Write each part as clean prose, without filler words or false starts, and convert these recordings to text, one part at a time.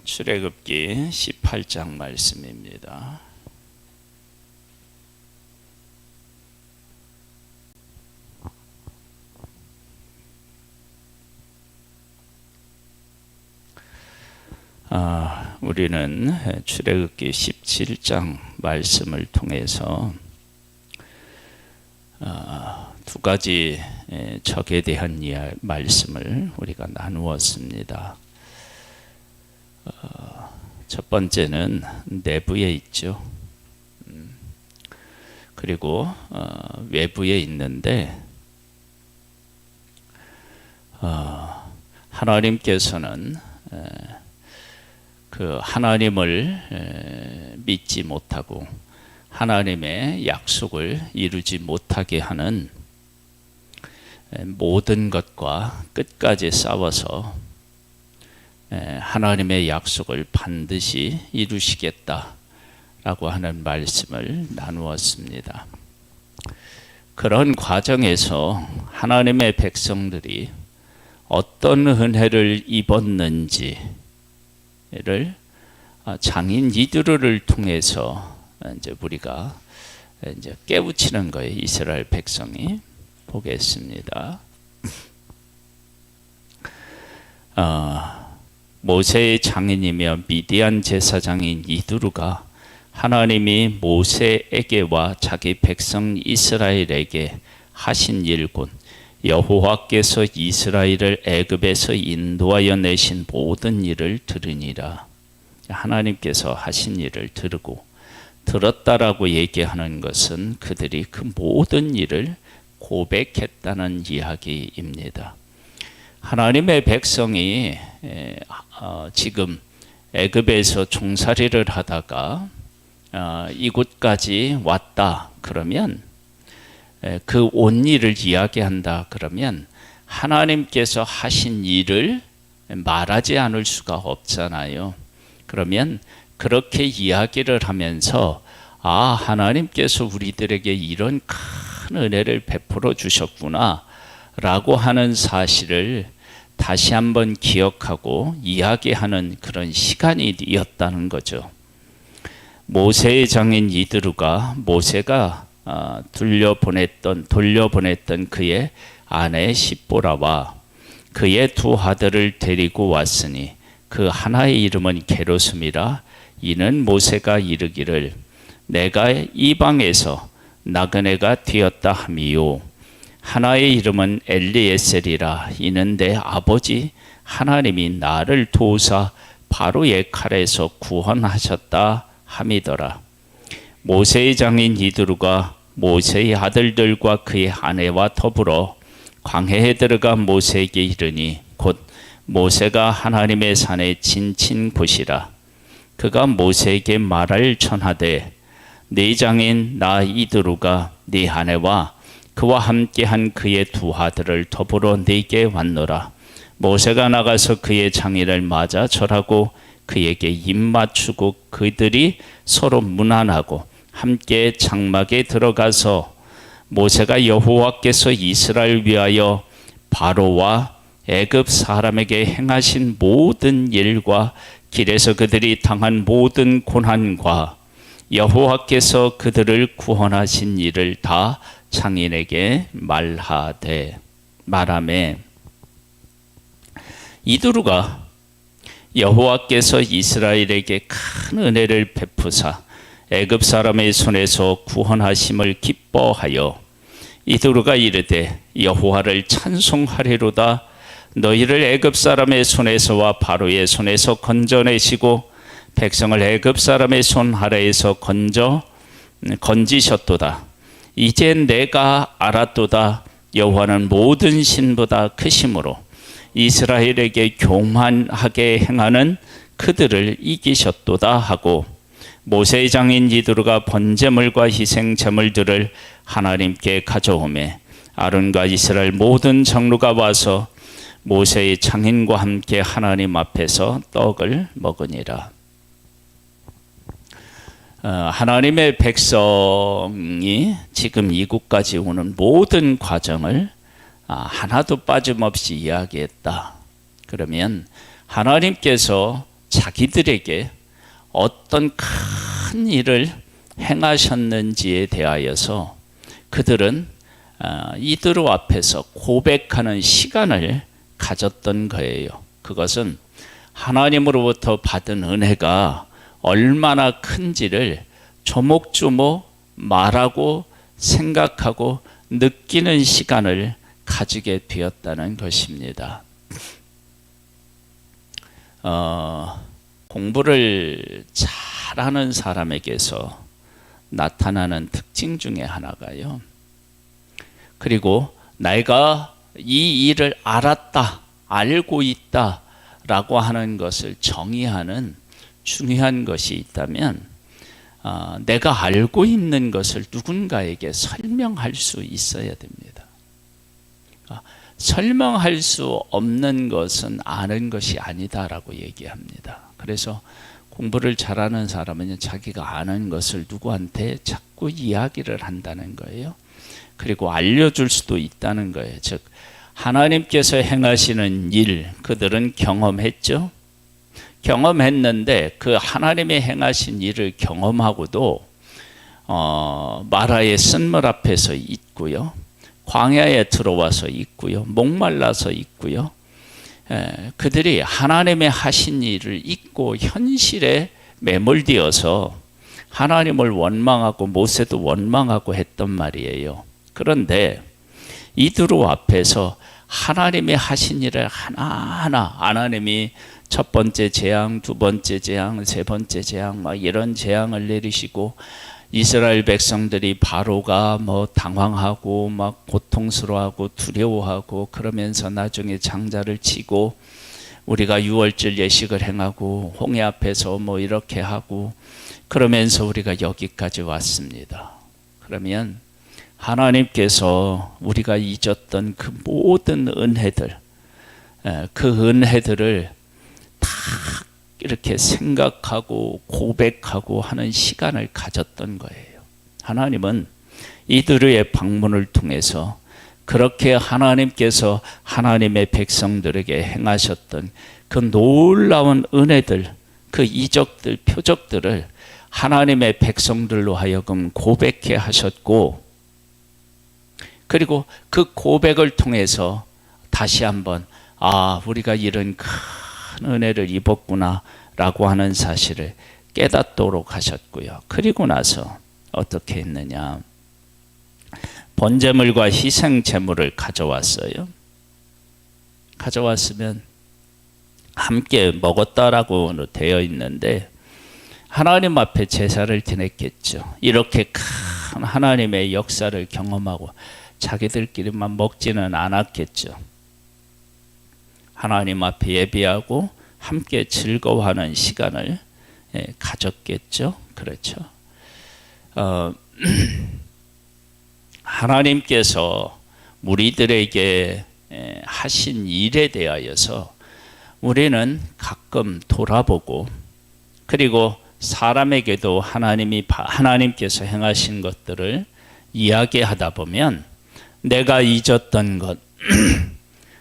출애굽기 18장 말씀입니다. 우리는 출애굽기 17장 말씀을 통해서 두 가지 적에 대한 말씀을 우리가 나누었습니다. 첫 번째는 내부에 있죠. 그리고 외부에 있는데 하나님께서는 그 하나님을 믿지 못하고 하나님의 약속을 이루지 못하게 하는 모든 것과 끝까지 싸워서 하나님의 약속을 반드시 이루시겠다라고 하는 말씀을 나누었습니다. 그런 과정에서 하나님의 백성들이 어떤 은혜를 입었는지를 장인 이드로를 통해서 이제 우리가 이제 깨우치는 거예요. 이스라엘 백성이 보겠습니다. 모세의 장인이며 미디안 제사장인 이드루가 하나님이 모세에게와 자기 백성 이스라엘에게 하신 일 곧 여호와께서 이스라엘을 애굽에서 인도하여 내신 모든 일을 들으니라. 하나님께서 하신 일을 들었다라고 얘기하는 것은 그들이 그 모든 일을 고백했다는 이야기입니다. 하나님의 백성이 지금 애굽에서 종살이를 하다가 이곳까지 왔다 그러면 그 온 일을 이야기한다 그러면 하나님께서 하신 일을 말하지 않을 수가 없잖아요. 그러면 그렇게 이야기를 하면서 하나님께서 우리들에게 이런 큰 은혜를 베풀어 주셨구나 라고 하는 사실을 다시 한번 기억하고 이야기하는 그런 시간이었다는 거죠. 모세의 장인 이드루가 모세가 돌려보냈던 그의 아내 십보라와 그의 두 아들을 데리고 왔으니 그 하나의 이름은 게르솜이라. 이는 모세가 이르기를 내가 이방에서 나그네가 되었다 함이요. 하나의 이름은 엘리에셀이라. 이는 내 아버지 하나님이 나를 도우사 바로의 칼에서 구원하셨다 함이더라. 모세의 장인 이드루가 모세의 아들들과 그의 아내와 더불어 광야에 들어가 모세에게 이르니 곧 모세가 하나님의 산에 진친 곳이라. 그가 모세에게 말을 전하되 네 장인 나 이드루가 네 아내와 그와 함께한 그의 두 아들을 더불어 네게 왔노라. 모세가 나가서 그의 장인을 맞아 절하고 그에게 입맞추고 그들이 서로 문안하고 함께 장막에 들어가서 모세가 여호와께서 이스라엘 위하여 바로와 애굽 사람에게 행하신 모든 일과 길에서 그들이 당한 모든 고난과 여호와께서 그들을 구원하신 일을 다 장인에게 말하매 이드루가 여호와께서 이스라엘에게 큰 은혜를 베푸사 애굽 사람의 손에서 구원하심을 기뻐하여 이드루가 이르되 여호와를 찬송하리로다. 너희를 애굽 사람의 손에서와 바로의 손에서 건져내시고 백성을 애굽 사람의 손 아래에서 건지셨도다. 이제 내가 알았도다. 여호와는 모든 신보다 크심으로 이스라엘에게 교만하게 행하는 그들을 이기셨도다 하고 모세의 장인 이드루가 번제물과 희생제물들을 하나님께 가져오매 아론과 이스라엘 모든 장로가 와서 모세의 장인과 함께 하나님 앞에서 떡을 먹으니라. 하나님의 백성이 지금 이곳까지 오는 모든 과정을 하나도 빠짐없이 이야기했다. 그러면 하나님께서 자기들에게 어떤 큰 일을 행하셨는지에 대하여서 그들은 이드로 앞에서 고백하는 시간을 가졌던 거예요. 그것은 하나님으로부터 받은 은혜가 얼마나 큰지를 조목조목 말하고 생각하고 느끼는 시간을 가지게 되었다는 것입니다. 공부를 잘하는 사람에게서 나타나는 특징 중에 하나가요. 그리고 내가 이 일을 알았다, 알고 있다 라고 하는 것을 정의하는 중요한 것이 있다면 내가 알고 있는 것을 누군가에게 설명할 수 있어야 됩니다. 설명할 수 없는 것은 아는 것이 아니다라고 얘기합니다. 그래서 공부를 잘하는 사람은 자기가 아는 것을 누구한테 자꾸 이야기를 한다는 거예요. 그리고 알려줄 수도 있다는 거예요. 즉 하나님께서 행하시는 일 그들은 경험했죠. 경험했는데 그 하나님의 행하신 일을 경험하고도 마라의 쓴물 앞에서 있고요. 광야에 들어와서 있고요. 목말라서 있고요. 그들이 하나님의 하신 일을 잊고 현실에 매몰되어서 하나님을 원망하고 모세도 원망하고 했단 말이에요. 그런데 이드로 앞에서 하나님의 하신 일을 하나하나 하나님이 첫 번째 재앙, 두 번째 재앙, 세 번째 재앙 막 이런 재앙을 내리시고 이스라엘 백성들이 바로가 당황하고 막 고통스러워하고 두려워하고 그러면서 나중에 장자를 치고 우리가 유월절 예식을 행하고 홍해 앞에서 이렇게 하고 그러면서 우리가 여기까지 왔습니다. 그러면 하나님께서 우리가 잊었던 그 모든 은혜들, 그 은혜들을 다 이렇게 생각하고 고백하고 하는 시간을 가졌던 거예요. 하나님은 이들의 방문을 통해서 그렇게 하나님께서 하나님의 백성들에게 행하셨던 그 놀라운 은혜들, 그 이적들, 표적들을 하나님의 백성들로 하여금 고백해 하셨고, 그리고 그 고백을 통해서 다시 한번 우리가 이런 큰 은혜를 입었구나 라고 하는 사실을 깨닫도록 하셨고요. 그리고 나서 어떻게 했느냐, 번제물과 희생제물을 가져왔어요. 가져왔으면 함께 먹었다라고 되어 있는데 하나님 앞에 제사를 지냈겠죠. 이렇게 큰 하나님의 역사를 경험하고 자기들끼리만 먹지는 않았겠죠. 하나님 앞에 예배하고 함께 즐거워하는 시간을 가졌겠죠. 그렇죠. 하나님께서 우리들에게 하신 일에 대하여서 우리는 가끔 돌아보고, 그리고 사람에게도 하나님께서 행하신 것들을 이야기하다 보면 내가 잊었던 것,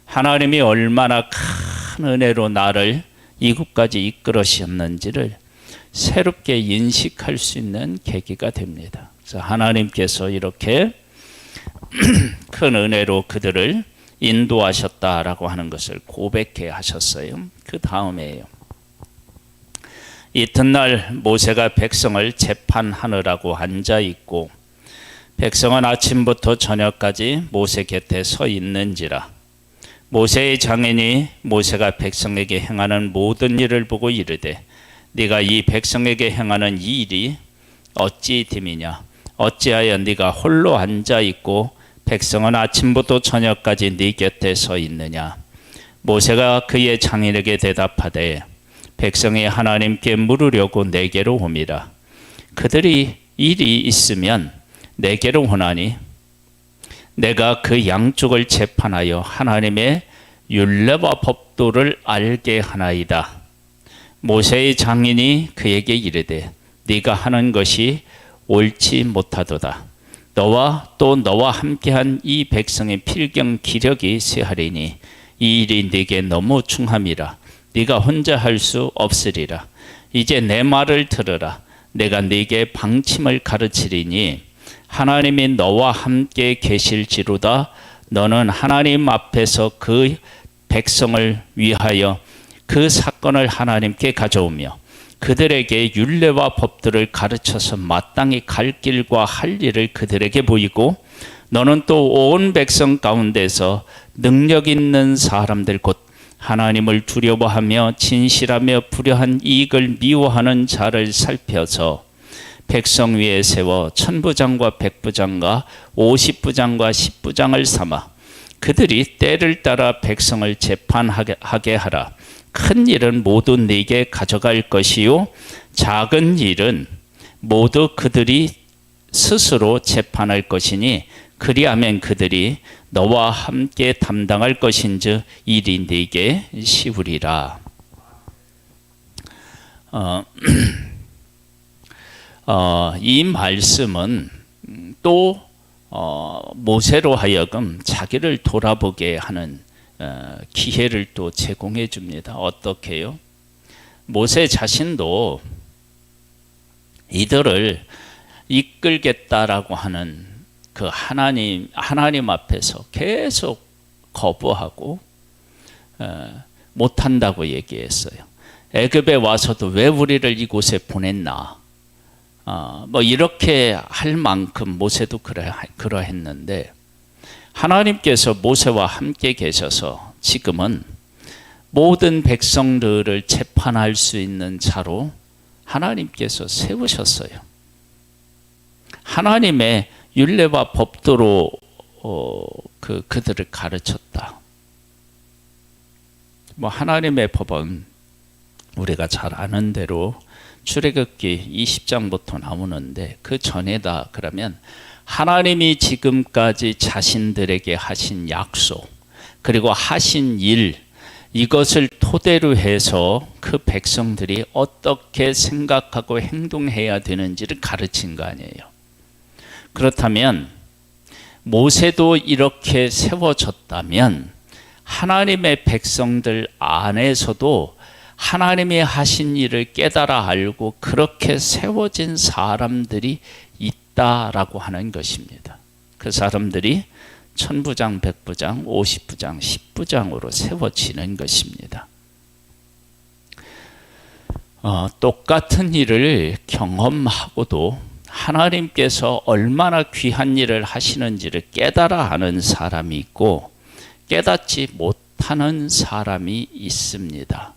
하나님이 얼마나 큰 은혜로 나를 이곳까지 이끌으셨는지를 새롭게 인식할 수 있는 계기가 됩니다. 그래서 하나님께서 이렇게 큰 은혜로 그들을 인도하셨다라고 하는 것을 고백해 하셨어요. 그 다음에요. 이튿날 모세가 백성을 재판하느라고 앉아 있고 백성은 아침부터 저녁까지 모세 곁에 서 있는지라. 모세의 장인이 모세가 백성에게 행하는 모든 일을 보고 이르되 네가 이 백성에게 행하는 이 일이 어찌 됨이냐? 어찌하여 네가 홀로 앉아 있고 백성은 아침부터 저녁까지 네 곁에 서 있느냐? 모세가 그의 장인에게 대답하되 백성이 하나님께 물으려고 내게로 옴이라. 그들이 일이 있으면 내게로 오나니 내가 그 양쪽을 재판하여 하나님의 율례와 법도를 알게 하나이다. 모세의 장인이 그에게 이르되 네가 하는 것이 옳지 못하도다. 너와 또 너와 함께한 이 백성의 필경 기력이 쇠하리니 이 일이 네게 너무 중함이라. 네가 혼자 할 수 없으리라. 이제 내 말을 들으라. 내가 네게 방침을 가르치리니 하나님이 너와 함께 계실지로다. 너는 하나님 앞에서 그 백성을 위하여 그 사건을 하나님께 가져오며 그들에게 율례와 법들을 가르쳐서 마땅히 갈 길과 할 일을 그들에게 보이고 너는 또 온 백성 가운데서 능력 있는 사람들 곧 하나님을 두려워하며 진실하며 불의한 이익을 미워하는 자를 살펴서 백성 위에 세워 천부장과 백부장과 50부장과 10부장을 삼아 그들이 때를 따라 백성을 재판하게 하라. 큰 일은 모두 네게 가져갈 것이요 작은 일은 모두 그들이 스스로 재판할 것이니 그리하면 그들이 너와 함께 담당할 것인즉 일이 네게 쉬우리라. 이 말씀은 또 모세로 하여금 자기를 돌아보게 하는 기회를 또 제공해 줍니다. 어떻게요? 모세 자신도 이들을 이끌겠다라고 하는 그 하나님 앞에서 계속 거부하고 못한다고 얘기했어요. 애굽에 와서도 왜 우리를 이곳에 보냈나? 뭐 이렇게 할 만큼 모세도 그러했는데 하나님께서 모세와 함께 계셔서 지금은 모든 백성들을 재판할 수 있는 자로 하나님께서 세우셨어요. 하나님의 율례와 법도로 그들을 가르쳤다. 뭐 하나님의 법은 우리가 잘 아는 대로 출애굽기 20장부터 나오는데 그 전에다 그러면 하나님이 지금까지 자신들에게 하신 약속 그리고 하신 일 이것을 토대로 해서 그 백성들이 어떻게 생각하고 행동해야 되는지를 가르친 거 아니에요. 그렇다면 모세도 이렇게 세워졌다면 하나님의 백성들 안에서도 하나님이 하신 일을 깨달아 알고 그렇게 세워진 사람들이 있다라고 하는 것입니다. 그 사람들이 천부장, 백부장, 50부장, 10부장으로 세워지는 것입니다. 똑같은 일을 경험하고도 하나님께서 얼마나 귀한 일을 하시는지를 깨달아 아는 사람이 있고 깨닫지 못하는 사람이 있습니다.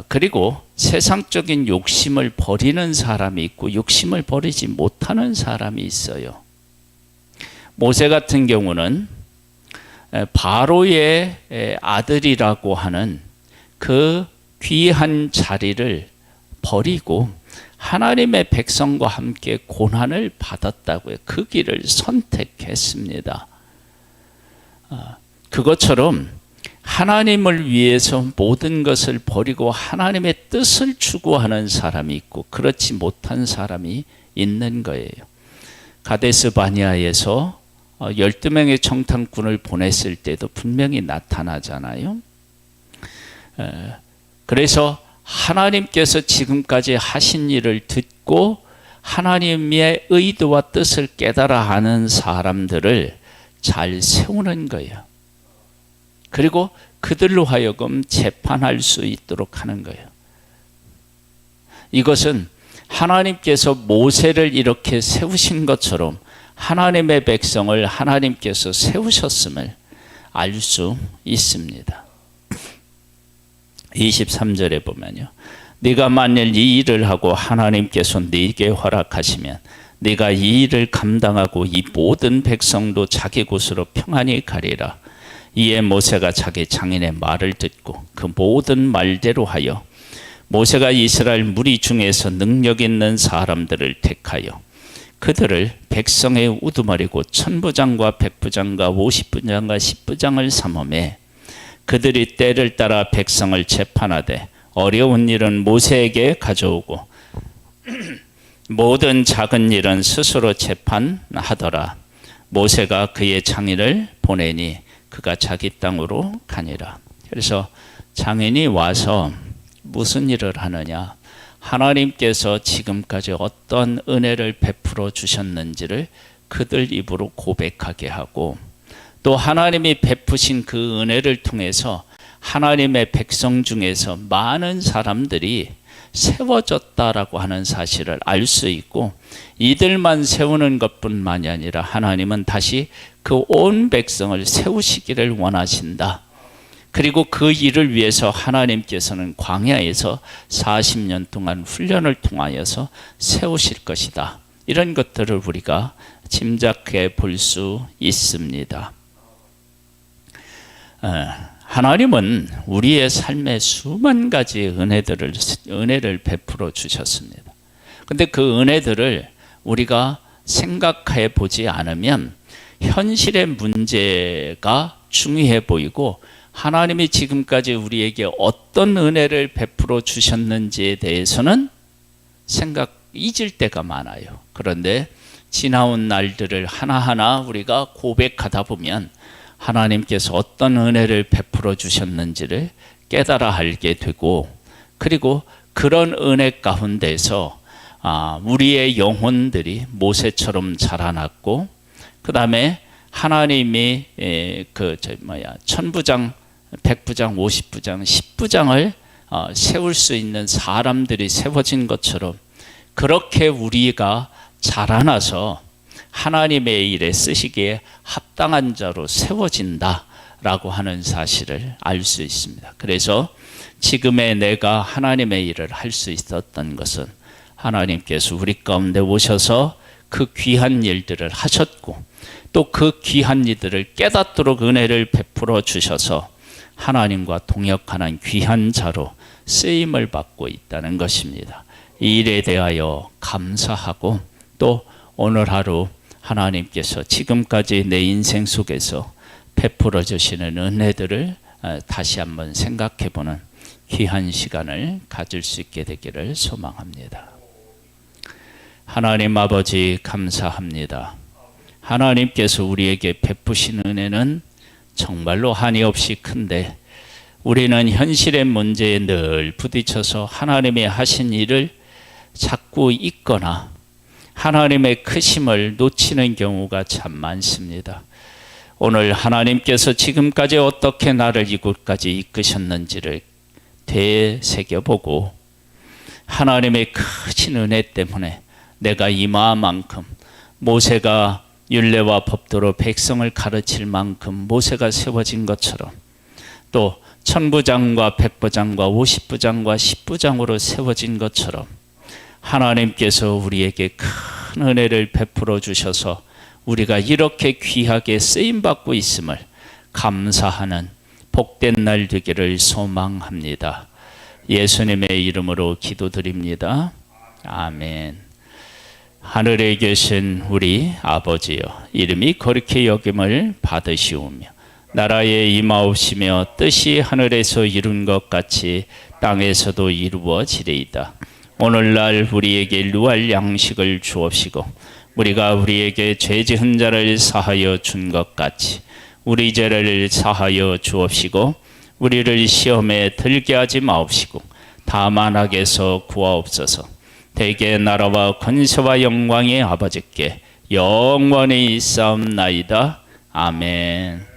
그리고 세상적인 욕심을 버리는 사람이 있고 욕심을 버리지 못하는 사람이 있어요. 모세 같은 경우는 바로의 아들이라고 하는 그 귀한 자리를 버리고 하나님의 백성과 함께 고난을 받았다고요. 그 길을 선택했습니다. 그것처럼 하나님을 위해서 모든 것을 버리고 하나님의 뜻을 추구하는 사람이 있고 그렇지 못한 사람이 있는 거예요. 가데스 바니아에서 12명의 청탐꾼을 보냈을 때도 분명히 나타나잖아요. 그래서 하나님께서 지금까지 하신 일을 듣고 하나님의 의도와 뜻을 깨달아 아는 사람들을 잘 세우는 거예요. 그리고 그들로 하여금 재판할 수 있도록 하는 거예요. 이것은 하나님께서 모세를 이렇게 세우신 것처럼 하나님의 백성을 하나님께서 세우셨음을 알 수 있습니다. 23절에 보면요. 네가 만일 이 일을 하고 하나님께서 네게 허락하시면 네가 이 일을 감당하고 이 모든 백성도 자기 곳으로 평안히 가리라. 이에 모세가 자기 장인의 말을 듣고 그 모든 말대로 하여 모세가 이스라엘 무리 중에서 능력 있는 사람들을 택하여 그들을 백성의 우두머리고 천부장과 백부장과 50부장과 10부장을 삼음해 그들이 때를 따라 백성을 재판하되 어려운 일은 모세에게 가져오고 모든 작은 일은 스스로 재판하더라. 모세가 그의 장인을 보내니 그가 자기 땅으로 가니라. 그래서 장인이 와서 무슨 일을 하느냐? 하나님께서 지금까지 어떤 은혜를 베풀어 주셨는지를 그들 입으로 고백하게 하고, 또 하나님이 베푸신 그 은혜를 통해서 하나님의 백성 중에서 많은 사람들이 세워졌다라고 하는 사실을 알 수 있고, 이들만 세우는 것뿐만이 아니라 하나님은 다시 그 온 백성을 세우시기를 원하신다. 그리고 그 일을 위해서 하나님께서는 광야에서 40년 동안 훈련을 통하여서 세우실 것이다. 이런 것들을 우리가 짐작해 볼 수 있습니다. 하나님은 우리의 삶에 수만 가지 은혜를 베풀어 주셨습니다. 근데 그 은혜들을 우리가 생각해 보지 않으면 현실의 문제가 중요해 보이고, 하나님이 지금까지 우리에게 어떤 은혜를 베풀어 주셨는지에 대해서는 잊을 때가 많아요. 그런데 지나온 날들을 하나하나 우리가 고백하다 보면 하나님께서 어떤 은혜를 베풀어 주셨는지를 깨달아 알게 되고, 그리고 그런 은혜 가운데서 우리의 영혼들이 모세처럼 자라났고, 그 다음에 하나님이 천부장, 백부장, 50부장, 10부장을 세울 수 있는 사람들이 세워진 것처럼 그렇게 우리가 자라나서 하나님의 일에 쓰시기에 합당한 자로 세워진다라고 하는 사실을 알 수 있습니다. 그래서 지금의 내가 하나님의 일을 할 수 있었던 것은 하나님께서 우리 가운데 오셔서 그 귀한 일들을 하셨고, 또 그 귀한 일들을 깨닫도록 은혜를 베풀어 주셔서 하나님과 동역하는 귀한 자로 쓰임을 받고 있다는 것입니다. 이 일에 대하여 감사하고, 또 오늘 하루 하나님께서 지금까지 내 인생 속에서 베풀어 주시는 은혜들을 다시 한번 생각해보는 귀한 시간을 가질 수 있게 되기를 소망합니다. 하나님 아버지, 감사합니다. 하나님께서 우리에게 베푸신 은혜는 정말로 한이 없이 큰데, 우리는 현실의 문제에 늘 부딪혀서 하나님이 하신 일을 자꾸 잊거나 하나님의 크심을 놓치는 경우가 참 많습니다. 오늘 하나님께서 지금까지 어떻게 나를 이곳까지 이끄셨는지를 되새겨보고, 하나님의 크신 은혜 때문에 내가 이마만큼, 모세가 율례와 법도로 백성을 가르칠 만큼 모세가 세워진 것처럼, 또 천부장과 백부장과 50부장과 10부장으로 세워진 것처럼 하나님께서 우리에게 큰 은혜를 베풀어 주셔서 우리가 이렇게 귀하게 쓰임받고 있음을 감사하는 복된 날 되기를 소망합니다. 예수님의 이름으로 기도드립니다. 아멘. 하늘에 계신 우리 아버지여, 이름이 거룩히 여김을 받으시오며 나라에 임하옵시며 뜻이 하늘에서 이룬 것 같이 땅에서도 이루어지리이다. 오늘날 우리에게 일용할 양식을 주옵시고, 우리가 우리에게 죄 지은 자를 사하여 준 것 같이 우리 죄를 사하여 주옵시고, 우리를 시험에 들게 하지 마옵시고 다만 악에서 구하옵소서. 대개 나라와 권세와 영광의 아버지께 영원히 있사옵나이다. 아멘.